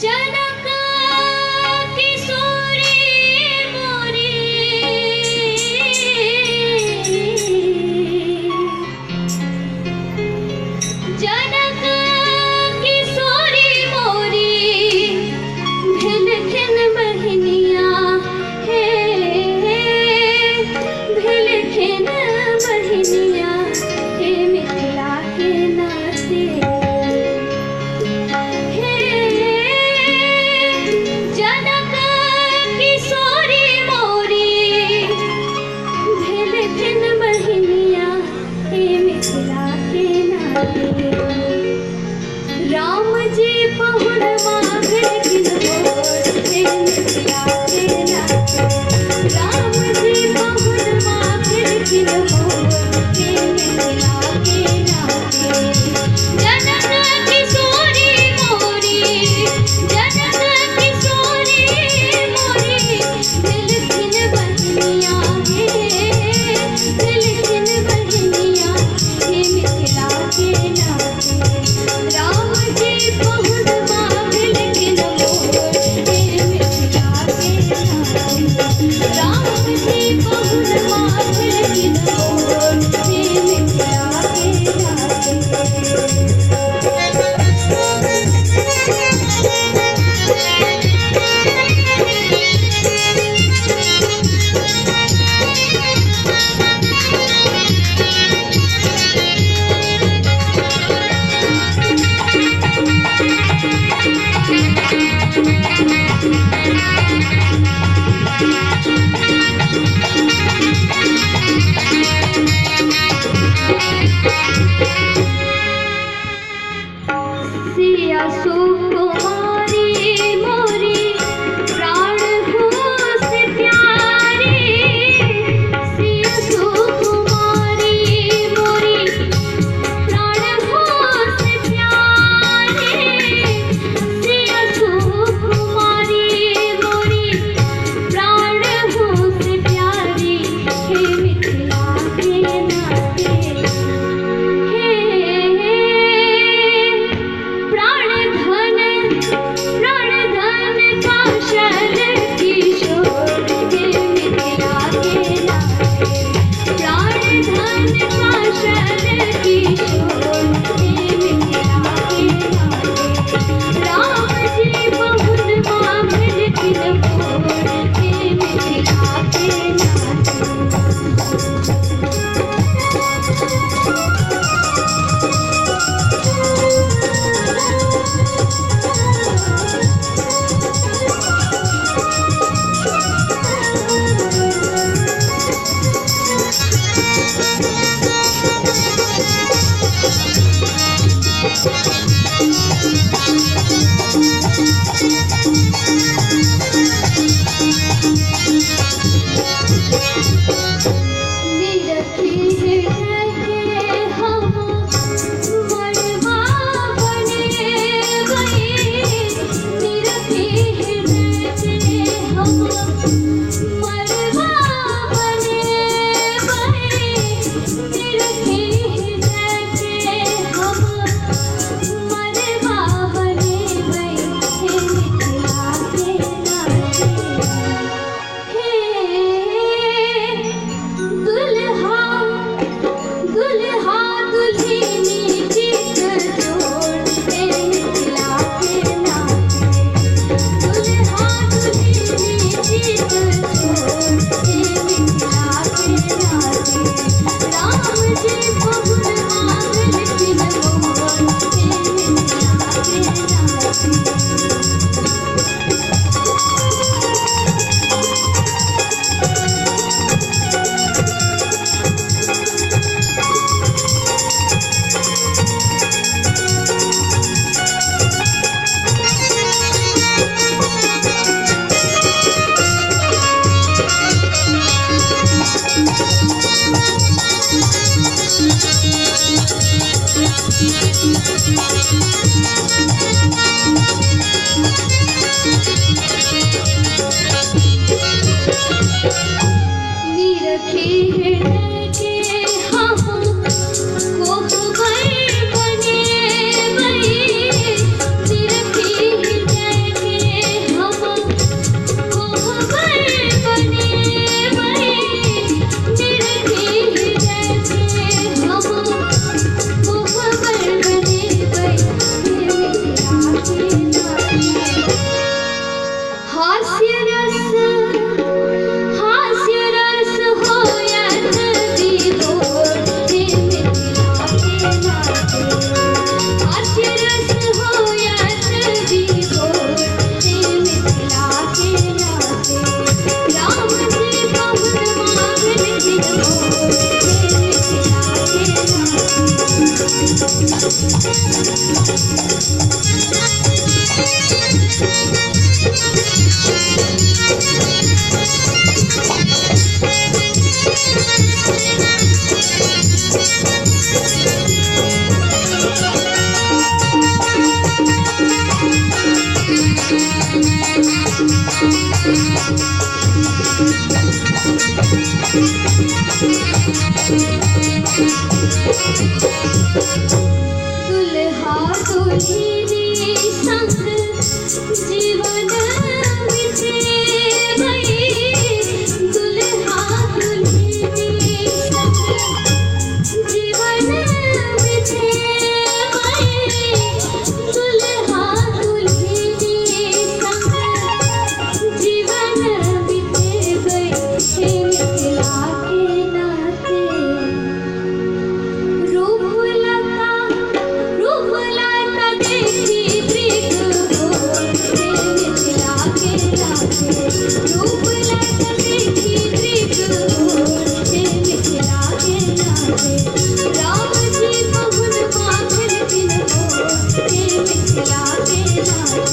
जनक किशोरी मोरी जनक किशोरी मोरी भिलखिन बहनिया हे भिलखिन बहनिया हे मिथिला के नाते जनक किशोरी मोरी भिलखिन बहनिया हे मिथिला के नाते राम जी पहुन मांगलखिन मोर हे मिथिला के नाते राम जी पहुन मांगलखिन मोर हे मिथिला के नाते जनक किशोरी मोरी जनक किशोरी मोरी भिलखिन बहनिया हे भिलखिन बहनिया हे मिथिला के नाते राम जी पहुन मांगलखिन मोर हे मिथिला के नाते राम जी पहुन मांगलखिन मोर हे मिथिला के नाते सिया सुकुमारी मोरी प्राण हो से प्यारी सिया सुकुमारी मोरी प्राण हो से प्यारी सिया सुकुमारी मोरी प्राण हो से प्यारी हे मिथिला के नाते हे प्राण धन काशल किशोर हे मिथिला के नाते प्राण धन काशल किशोर हे मिथिला के नाते राम जी बहुन मांगलखिन मोर हे मिथिला के नाते निरखी हृदय के हम मरवा बने गए निरखी हृदय के हम मरवा बने गए निरखी हृदय के हम मरवा बने गए हे मिथिला के नाते हे दुल्हा दुल्हा दुल्हनी चित जोड़ हे मिथिला के नाते दुल्हा दुल्हनी चित जोड़ हे मिथिला के नाते राम जी बहुन मांगलखिन मोर हे मिथिला के नाते दुल्हा दुल्हनी संग जीवन बिते गए, दुल्हा दुल्हनी संग जीवन बिते गए, दुल्हा दुल्हनी संग जीवन बिते गए, हे मिथिला के नाते रूप लता देखी प्रीत हो, हे मिथिला के नाते रूप लता देखी प्रीत हो, हे मिथिला के नाते राम जी पहुन माखन दिन हो, हे मिथिला के नाते।